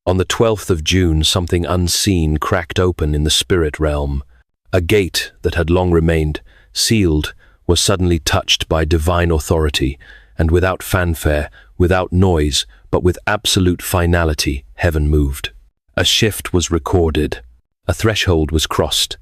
On the 12th of June, something unseen cracked open in the spirit realm. A gate that had long remained sealed was suddenly touched by divine authority, and without fanfare, without noise, but with absolute finality, heaven moved. A shift was recorded, a threshold was crossed,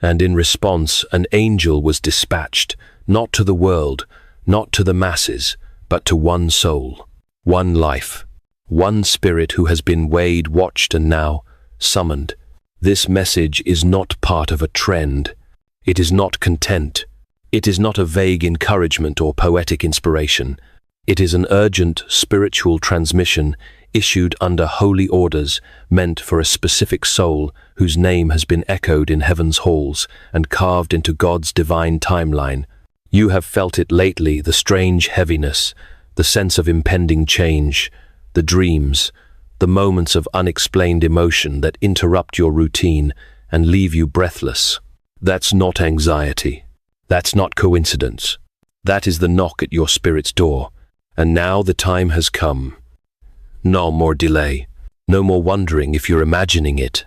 and in response, an angel was dispatched, not to the world, not to the masses, but to one soul, one life, one spirit who has been weighed, watched, and now summoned. This message is not part of a trend. It is not content. It is not a vague encouragement or poetic inspiration. It is an urgent spiritual transmission issued under holy orders meant for a specific soul whose name has been echoed in heaven's halls and carved into God's divine timeline. You have felt it lately, the strange heaviness, the sense of impending change, the dreams, the moments of unexplained emotion that interrupt your routine and leave you breathless. That's not anxiety. That's not coincidence. That is the knock at your spirit's door. And now the time has come. No more delay. No more wondering if you're imagining it.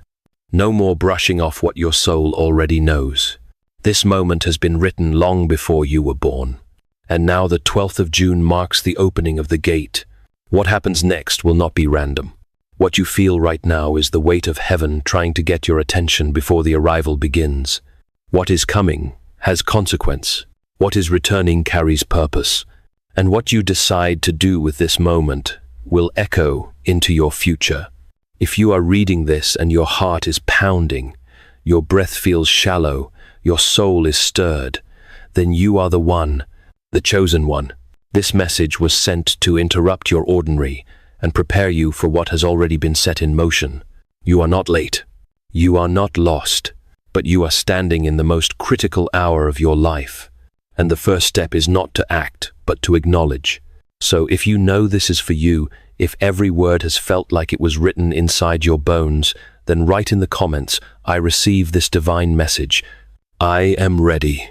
No more brushing off what your soul already knows. This moment has been written long before you were born. And now the 12th of June marks the opening of the gate. What happens next will not be random. What you feel right now is the weight of heaven trying to get your attention before the arrival begins. What is coming has consequence. What is returning carries purpose. And what you decide to do with this moment will echo into your future. If you are reading this and your heart is pounding, your breath feels shallow, your soul is stirred, then you are the one, the chosen one. This message was sent to interrupt your ordinary and prepare you for what has already been set in motion. You are not late. You are not lost, but you are standing in the most critical hour of your life. And the first step is not to act, but to acknowledge. So if you know this is for you, if every word has felt like it was written inside your bones, then write in the comments, I receive this divine message. I am ready.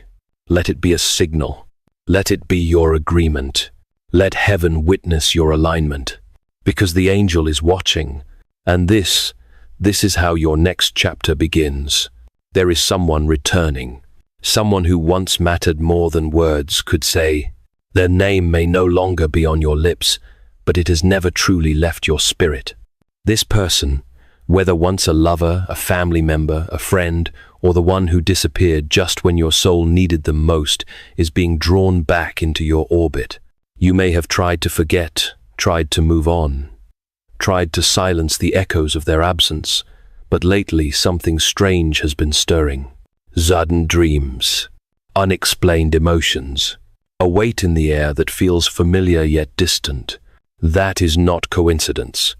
Let it be a signal. Let it be your agreement. Let heaven witness your alignment. Because the angel is watching. And this is how your next chapter begins. There is someone returning. Someone who once mattered more than words could say. Their name may no longer be on your lips, but it has never truly left your spirit. This person, whether once a lover, a family member, a friend, or the one who disappeared just when your soul needed them most, is being drawn back into your orbit. You may have tried to forget, tried to move on, tried to silence the echoes of their absence, but lately something strange has been stirring. Sudden dreams, unexplained emotions, a weight in the air that feels familiar yet distant. That is not coincidence.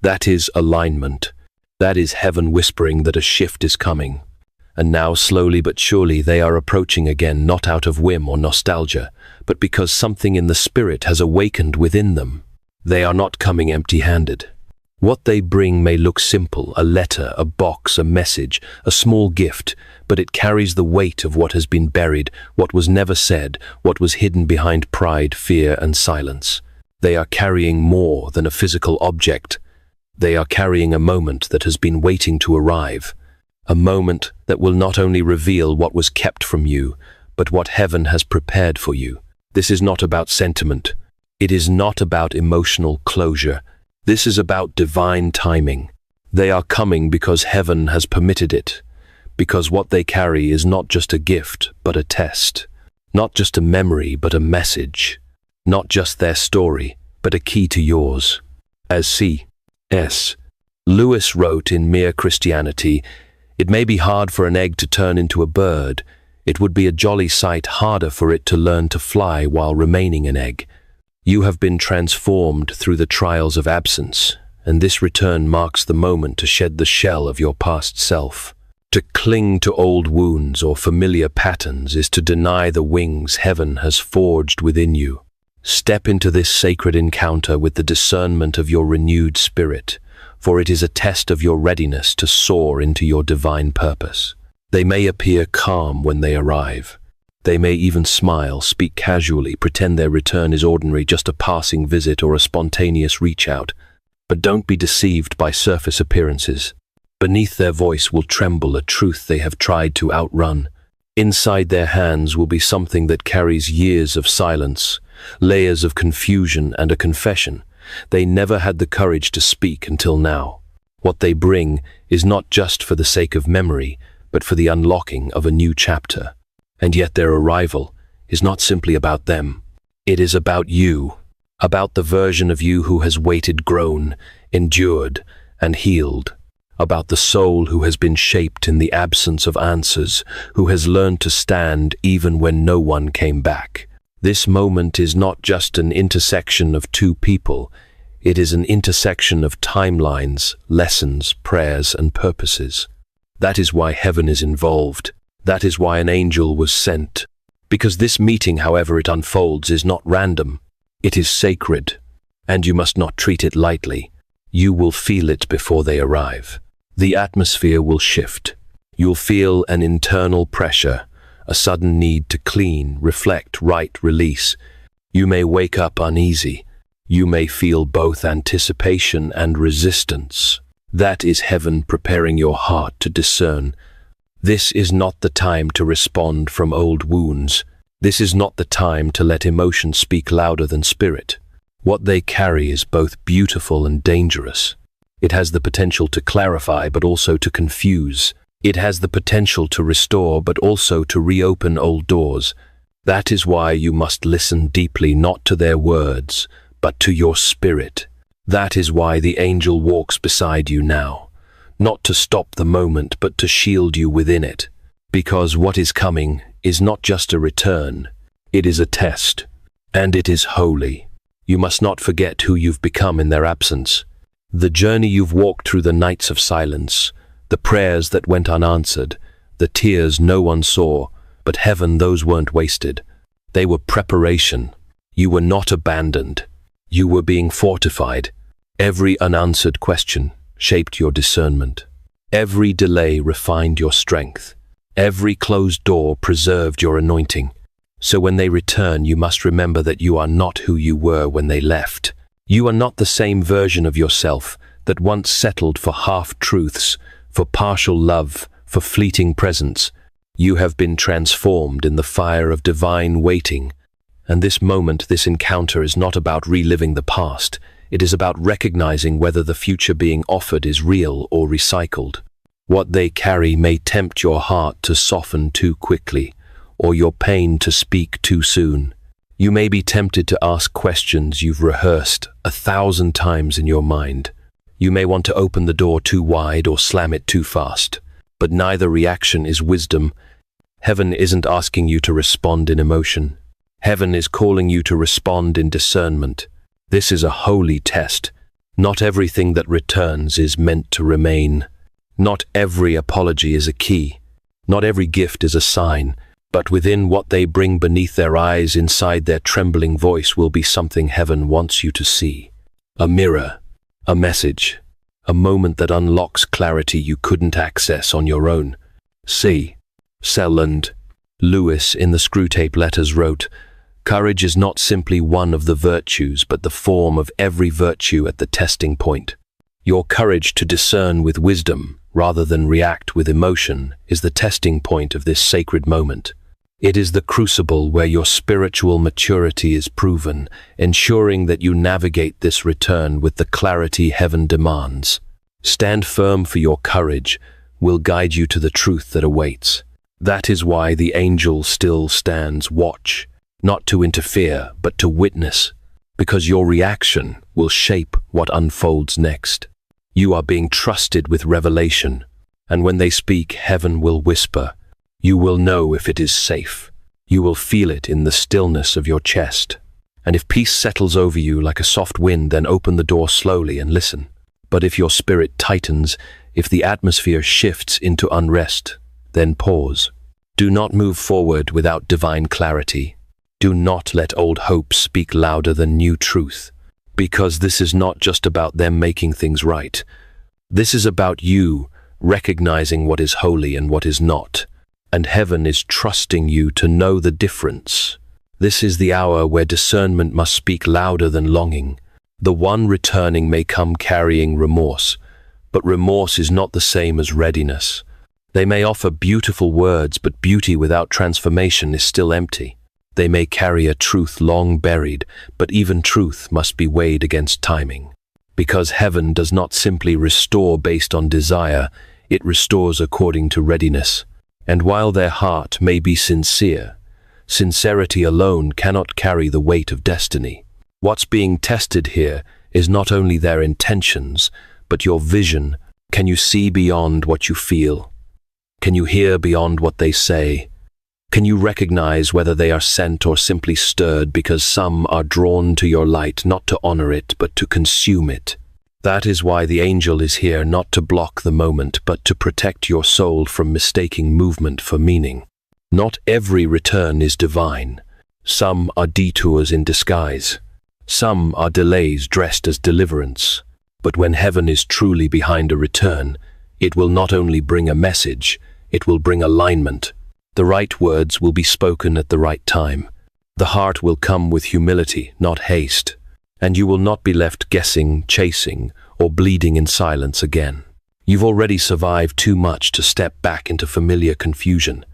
That is alignment. That is heaven whispering that a shift is coming. And now, slowly but surely, they are approaching again, not out of whim or nostalgia, but because something in the spirit has awakened within them. They are not coming empty-handed. What they bring may look simple, a letter, a box, a message, a small gift, but it carries the weight of what has been buried, what was never said, what was hidden behind pride, fear, and silence. They are carrying more than a physical object. They are carrying a moment that has been waiting to arrive. A moment that will not only reveal what was kept from you, but what heaven has prepared for you. This is not about sentiment. It is not about emotional closure. This is about divine timing. They are coming because heaven has permitted it, because what they carry is not just a gift, but a test, not just a memory, but a message, not just their story, but a key to yours. As C.S. Lewis wrote in Mere Christianity, it may be hard for an egg to turn into a bird. It would be a jolly sight harder for it to learn to fly while remaining an egg. You have been transformed through the trials of absence, and this return marks the moment to shed the shell of your past self. To cling to old wounds or familiar patterns is to deny the wings heaven has forged within you. Step into this sacred encounter with the discernment of your renewed spirit, for it is a test of your readiness to soar into your divine purpose. They may appear calm when they arrive. They may even smile, speak casually, pretend their return is ordinary, just a passing visit or a spontaneous reach out. But don't be deceived by surface appearances. Beneath their voice will tremble a truth they have tried to outrun. Inside their hands will be something that carries years of silence, layers of confusion and a confession they never had the courage to speak until now. What they bring is not just for the sake of memory, but for the unlocking of a new chapter. And yet their arrival is not simply about them. It is about you, about the version of you who has waited, grown, endured, and healed, about the soul who has been shaped in the absence of answers, who has learned to stand even when no one came back. This moment is not just an intersection of two people, it is an intersection of timelines, lessons, prayers, and purposes. That is why heaven is involved. That is why an angel was sent. Because this meeting, however it unfolds, is not random. It is sacred, and you must not treat it lightly. You will feel it before they arrive. The atmosphere will shift. You'll feel an internal pressure, a sudden need to clean, reflect, write, release. You may wake up uneasy. You may feel both anticipation and resistance. That is heaven preparing your heart to discern. This is not the time to respond from old wounds. This is not the time to let emotion speak louder than spirit. What they carry is both beautiful and dangerous. It has the potential to clarify, but also to confuse. It has the potential to restore, but also to reopen old doors. That is why you must listen deeply, not to their words, but to your spirit. That is why the angel walks beside you now, not to stop the moment, but to shield you within it. Because what is coming is not just a return, it is a test, and it is holy. You must not forget who you've become in their absence. The journey you've walked through, the nights of silence, the prayers that went unanswered, the tears no one saw, but heaven, those weren't wasted. They were preparation. You were not abandoned. You were being fortified. Every unanswered question shaped your discernment. Every delay refined your strength. Every closed door preserved your anointing. So when they return, you must remember that you are not who you were when they left. You are not the same version of yourself that once settled for half-truths, for partial love, for fleeting presence. You have been transformed in the fire of divine waiting. And this moment, this encounter is not about reliving the past. It is about recognizing whether the future being offered is real or recycled. What they carry may tempt your heart to soften too quickly, or your pain to speak too soon. You may be tempted to ask questions you've rehearsed 1,000 times in your mind. You may want to open the door too wide or slam it too fast. But neither reaction is wisdom. Heaven isn't asking you to respond in emotion. Heaven is calling you to respond in discernment. This is a holy test. Not everything that returns is meant to remain. Not every apology is a key. Not every gift is a sign. But within what they bring beneath their eyes, inside their trembling voice, will be something heaven wants you to see. A mirror, a message, a moment that unlocks clarity you couldn't access on your own. C. Selland Lewis in the Screwtape Letters wrote, "Courage is not simply one of the virtues, but the form of every virtue at the testing point. Your courage to discern with wisdom, rather than react with emotion, is the testing point of this sacred moment. It is the crucible where your spiritual maturity is proven, ensuring that you navigate this return with the clarity heaven demands. Stand firm, for your courage will guide you to the truth that awaits. That is why the angel still stands watch, not to interfere, but to witness, because your reaction will shape what unfolds next. You are being trusted with revelation, and when they speak, heaven will whisper. You will know if it is safe. You will feel it in the stillness of your chest. And if peace settles over you like a soft wind, then open the door slowly and listen. But if your spirit tightens, if the atmosphere shifts into unrest, then pause. Do not move forward without divine clarity. Do not let old hope speak louder than new truth. Because this is not just about them making things right. This is about you recognizing what is holy and what is not. And heaven is trusting you to know the difference. This is the hour where discernment must speak louder than longing, The one returning may come carrying remorse, but remorse is not the same as readiness. They may offer beautiful words, but beauty without transformation is still empty. They may carry a truth long buried, but even truth must be weighed against timing. Because heaven does not simply restore based on desire, it restores according to readiness. And while their heart may be sincere, sincerity alone cannot carry the weight of destiny. What's being tested here is not only their intentions, but your vision. Can you see beyond what you feel? Can you hear beyond what they say? Can you recognize whether they are sent or simply stirred, because some are drawn to your light not to honor it, but to consume it? That is why the angel is here, not to block the moment, but to protect your soul from mistaking movement for meaning. Not every return is divine. Some are detours in disguise. Some are delays dressed as deliverance. But when heaven is truly behind a return, it will not only bring a message, it will bring alignment. The right words will be spoken at the right time. The heart will come with humility, not haste. And you will not be left guessing, chasing, or bleeding in silence again. You've already survived too much to step back into familiar confusion.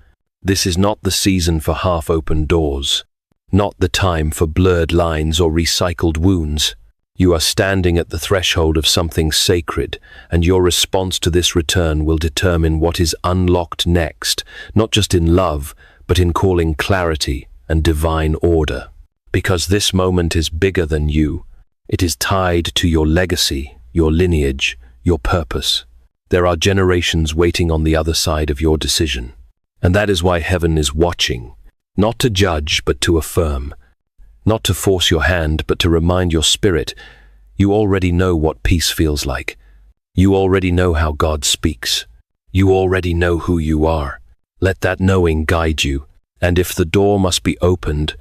This is not the season for half-open doors, not the time for blurred lines or recycled wounds. You are standing at the threshold of something sacred, and your response to this return will determine what is unlocked next, not just in love, but in calling clarity and divine order. Because this moment is bigger than you. It is tied to your legacy, your lineage, your purpose. There are generations waiting on the other side of your decision. And that is why heaven is watching, not to judge, but to affirm. Not to force your hand, but to remind your spirit, you already know what peace feels like. You already know how God speaks. You already know who you are. Let that knowing guide you. And if the door must be opened,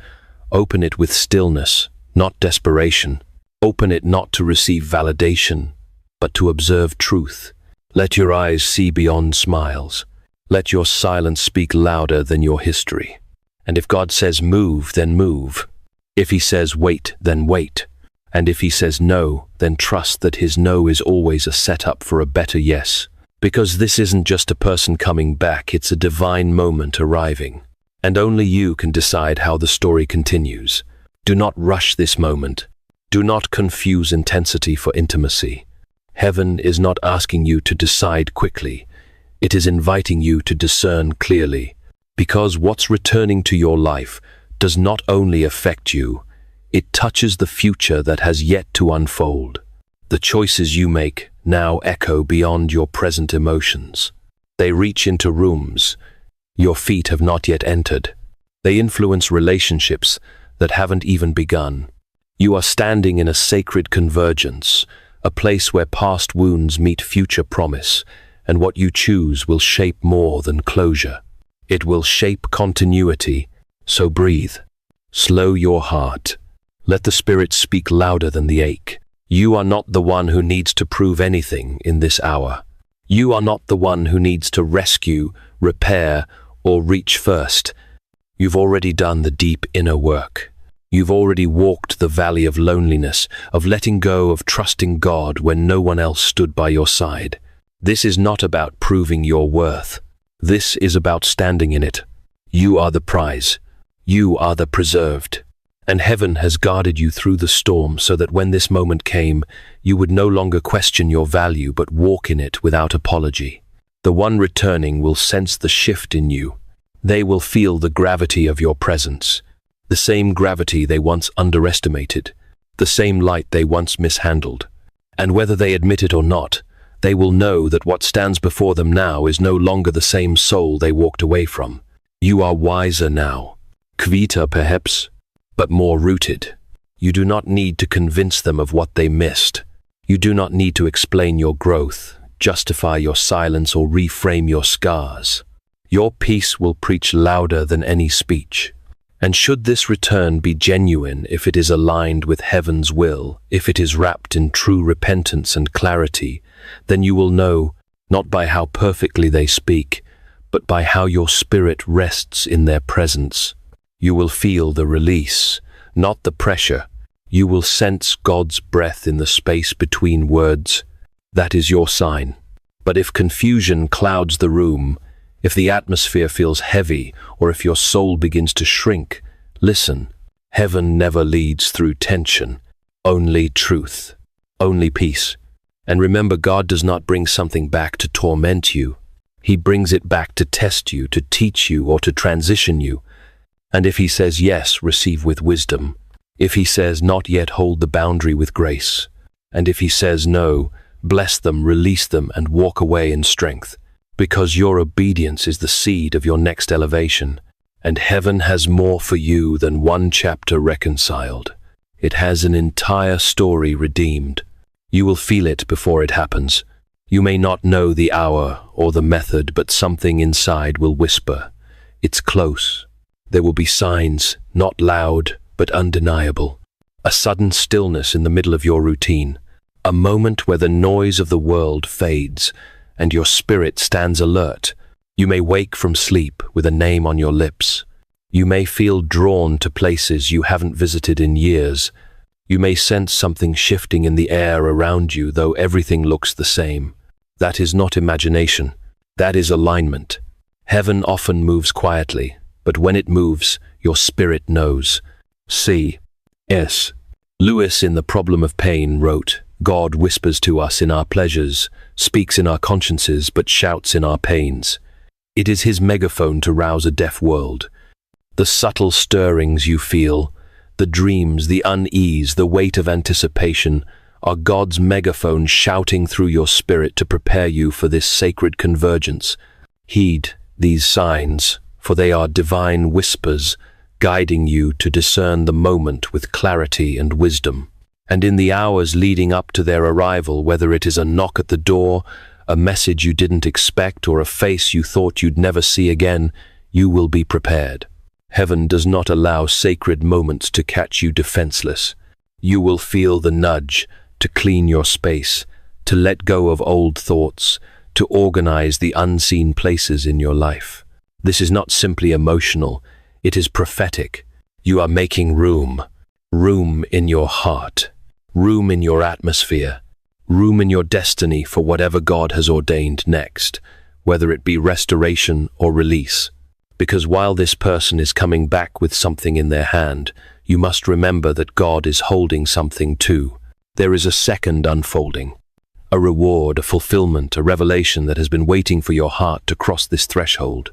open it with stillness, not desperation. Open it not to receive validation, but to observe truth. Let your eyes see beyond smiles. Let your silence speak louder than your history. And if God says move, then move. If he says wait, then wait. And if he says no, then trust that his no is always a setup for a better yes. Because this isn't just a person coming back, it's a divine moment arriving. And only you can decide how the story continues. Do not rush this moment. Do not confuse intensity for intimacy. Heaven is not asking you to decide quickly. It is inviting you to discern clearly. Because what's returning to your life does not only affect you, it touches the future that has yet to unfold. The choices you make now echo beyond your present emotions. They reach into rooms your feet have not yet entered. They influence relationships that haven't even begun. You are standing in a sacred convergence, a place where past wounds meet future promise, and what you choose will shape more than closure. It will shape continuity, so breathe. Slow your heart. Let the Spirit speak louder than the ache. You are not the one who needs to prove anything in this hour. You are not the one who needs to rescue, repair, or reach first. You've already done the deep inner work. You've already walked the valley of loneliness, of letting go, of trusting God when no one else stood by your side. This is not about proving your worth. This is about standing in it. You are the prize. You are the preserved. And heaven has guarded you through the storm so that when this moment came, you would no longer question your value but walk in it without apology. The one returning will sense the shift in you. They will feel the gravity of your presence, the same gravity they once underestimated, the same light they once mishandled. And whether they admit it or not, they will know that what stands before them now is no longer the same soul they walked away from. You are wiser now, kvita perhaps, but more rooted. You do not need to convince them of what they missed. You do not need to explain your growth, justify your silence, or reframe your scars. Your peace will preach louder than any speech. And should this return be genuine, if it is aligned with heaven's will, if it is wrapped in true repentance and clarity, then you will know, not by how perfectly they speak, but by how your spirit rests in their presence. You will feel the release, not the pressure. You will sense God's breath in the space between words. That is your sign. But if confusion clouds the room, if the atmosphere feels heavy, or if your soul begins to shrink, listen. Heaven never leads through tension. Only truth. Only peace. And remember, God does not bring something back to torment you. He brings it back to test you, to teach you, or to transition you. And if He says yes, receive with wisdom. If He says not yet, hold the boundary with grace. And if He says no, bless them, release them, and walk away in strength. Because your obedience is the seed of your next elevation. And heaven has more for you than one chapter reconciled. It has an entire story redeemed. You will feel it before it happens. You may not know the hour or the method, but something inside will whisper. It's close. There will be signs, not loud, but undeniable. A sudden stillness in the middle of your routine. A moment where the noise of the world fades and your spirit stands alert. You may wake from sleep with a name on your lips. You may feel drawn to places you haven't visited in years. You may sense something shifting in the air around you, though everything looks the same. That is not imagination. That is alignment. Heaven often moves quietly, but when it moves, your spirit knows. C.S. Lewis in The Problem of Pain wrote, God whispers to us in our pleasures, speaks in our consciences, but shouts in our pains. It is His megaphone to rouse a deaf world. The subtle stirrings you feel, the dreams, the unease, the weight of anticipation, are God's megaphone shouting through your spirit to prepare you for this sacred convergence. Heed these signs, for they are divine whispers, guiding you to discern the moment with clarity and wisdom. And in the hours leading up to their arrival, whether it is a knock at the door, a message you didn't expect, or a face you thought you'd never see again, you will be prepared. Heaven does not allow sacred moments to catch you defenseless. You will feel the nudge to clean your space, to let go of old thoughts, to organize the unseen places in your life. This is not simply emotional, it is prophetic. You are making room. Room in your heart. Room in your atmosphere. Room in your destiny for whatever God has ordained next, whether it be restoration or release. Because while this person is coming back with something in their hand, you must remember that God is holding something too. There is a second unfolding. A reward, a fulfillment, a revelation that has been waiting for your heart to cross this threshold.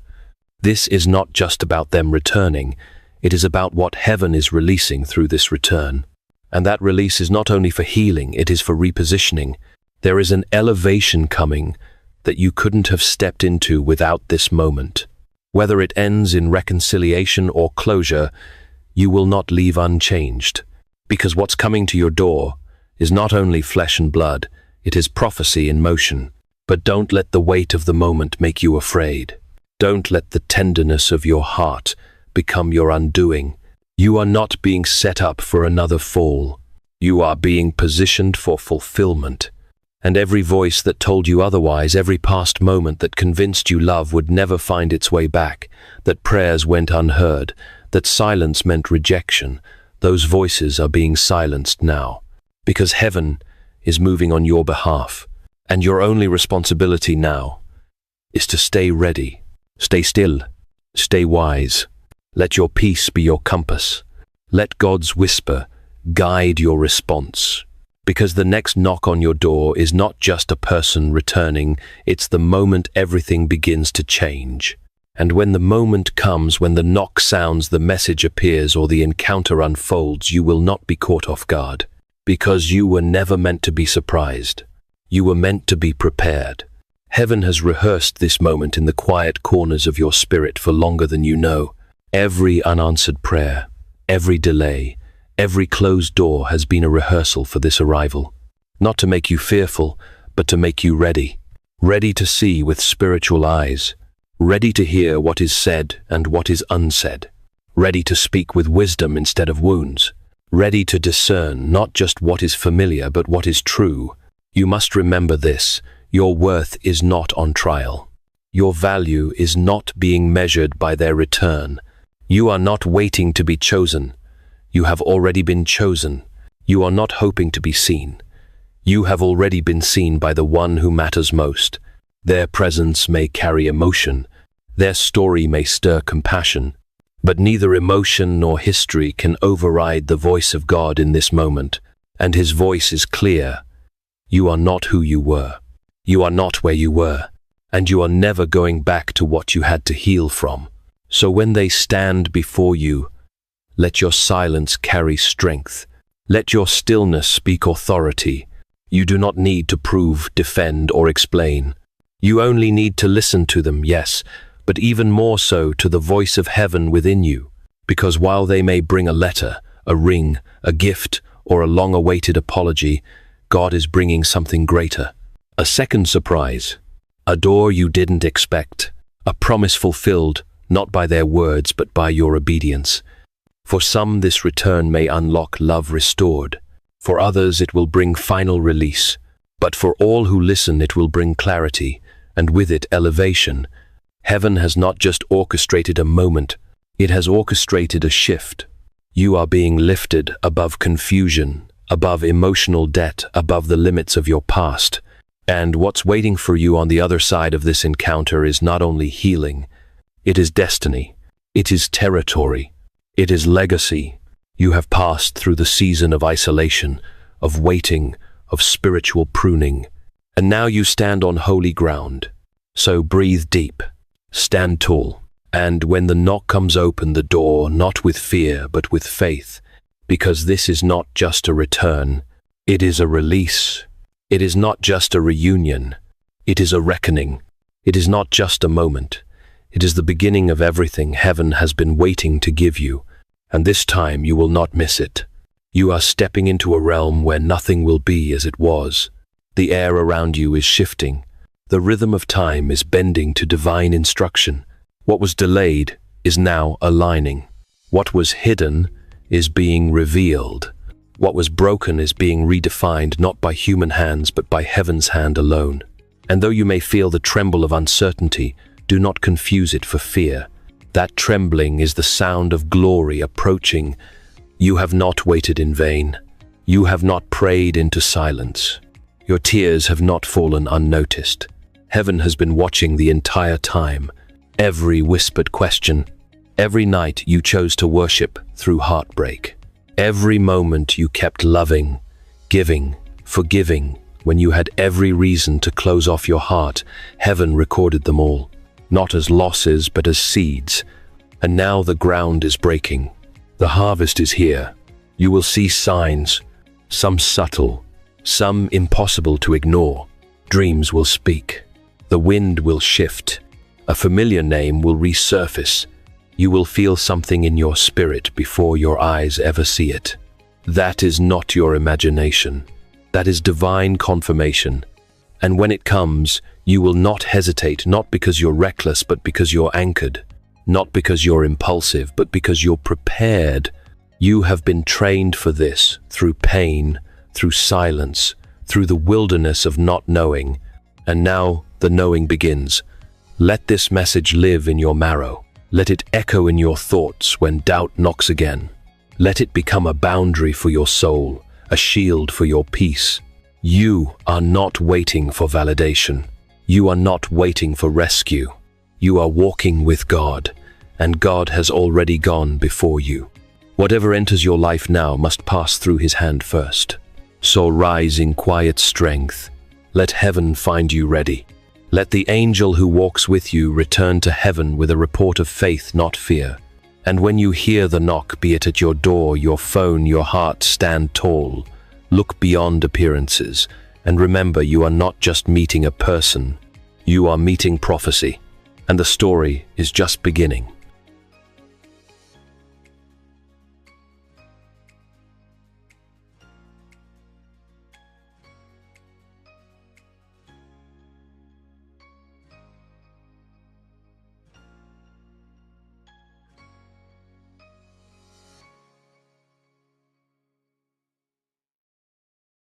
This is not just about them returning, it is about what heaven is releasing through this return. And that release is not only for healing, it is for repositioning. There is an elevation coming that you couldn't have stepped into without this moment. Whether it ends in reconciliation or closure, you will not leave unchanged. Because what's coming to your door is not only flesh and blood, it is prophecy in motion. But don't let the weight of the moment make you afraid. Don't let the tenderness of your heart become your undoing. You are not being set up for another fall. You are being positioned for fulfillment. And every voice that told you otherwise, every past moment that convinced you love would never find its way back, that prayers went unheard, that silence meant rejection, those voices are being silenced now. Because heaven is moving on your behalf. And your only responsibility now is to stay ready, stay still, stay wise. Let your peace be your compass. Let God's whisper guide your response. Because the next knock on your door is not just a person returning, it's the moment everything begins to change. And when the moment comes, when the knock sounds, the message appears, or the encounter unfolds, you will not be caught off guard. Because you were never meant to be surprised. You were meant to be prepared. Heaven has rehearsed this moment in the quiet corners of your spirit for longer than you know. Every unanswered prayer, every delay, every closed door has been a rehearsal for this arrival. Not to make you fearful, but to make you ready. Ready to see with spiritual eyes. Ready to hear what is said and what is unsaid. Ready to speak with wisdom instead of wounds. Ready to discern not just what is familiar, but what is true. You must remember this: your worth is not on trial. Your value is not being measured by their return. You are not waiting to be chosen. You have already been chosen. You are not hoping to be seen. You have already been seen by the one who matters most. Their presence may carry emotion. Their story may stir compassion. But neither emotion nor history can override the voice of God in this moment. And his voice is clear. You are not who you were. You are not where you were. And you are never going back to what you had to heal from. So when they stand before you, let your silence carry strength. Let your stillness speak authority. You do not need to prove, defend, or explain. You only need to listen to them, yes, but even more so to the voice of heaven within you. Because while they may bring a letter, a ring, a gift, or a long-awaited apology, God is bringing something greater. A second surprise. A door you didn't expect. A promise fulfilled, not by their words, but by your obedience. For some, this return may unlock love restored. For others, it will bring final release. But for all who listen, it will bring clarity, and with it, elevation. Heaven has not just orchestrated a moment, it has orchestrated a shift. You are being lifted above confusion, above emotional debt, above the limits of your past. And what's waiting for you on the other side of this encounter is not only healing, it is destiny, it is territory, it is legacy. You have passed through the season of isolation, of waiting, of spiritual pruning, and now you stand on holy ground. So breathe deep, stand tall, and when the knock comes, open the door, not with fear, but with faith, because this is not just a return, it is a release. It is not just a reunion, it is a reckoning. It is not just a moment, it is the beginning of everything heaven has been waiting to give you. And this time you will not miss it. You are stepping into a realm where nothing will be as it was. The air around you is shifting. The rhythm of time is bending to divine instruction. What was delayed is now aligning. What was hidden is being revealed. What was broken is being redefined not by human hands but by heaven's hand alone. And though you may feel the tremble of uncertainty, do not confuse it for fear. That trembling is the sound of glory approaching. You have not waited in vain. You have not prayed into silence. Your tears have not fallen unnoticed. Heaven has been watching the entire time. Every whispered question, every night you chose to worship through heartbreak. Every moment you kept loving, giving, forgiving, when you had every reason to close off your heart, heaven recorded them all. Not as losses, but as seeds. And now the ground is breaking. The harvest is here. You will see signs, some subtle, some impossible to ignore. Dreams will speak. The wind will shift. A familiar name will resurface. You will feel something in your spirit before your eyes ever see it. That is not your imagination. That is divine confirmation. And when it comes, you will not hesitate, not because you're reckless, but because you're anchored. Not because you're impulsive, but because you're prepared. You have been trained for this, through pain, through silence, through the wilderness of not knowing. And now the knowing begins. Let this message live in your marrow. Let it echo in your thoughts when doubt knocks again. Let it become a boundary for your soul, a shield for your peace. You are not waiting for validation. You are not waiting for rescue. You are walking with God, and God has already gone before you. Whatever enters your life now must pass through his hand first. So rise in quiet strength. Let heaven find you ready. Let the angel who walks with you return to heaven with a report of faith, not fear. And when you hear the knock, be it at your door, your phone, your heart, stand tall. Look beyond appearances, and remember you are not just meeting a person, you are meeting prophecy, and the story is just beginning.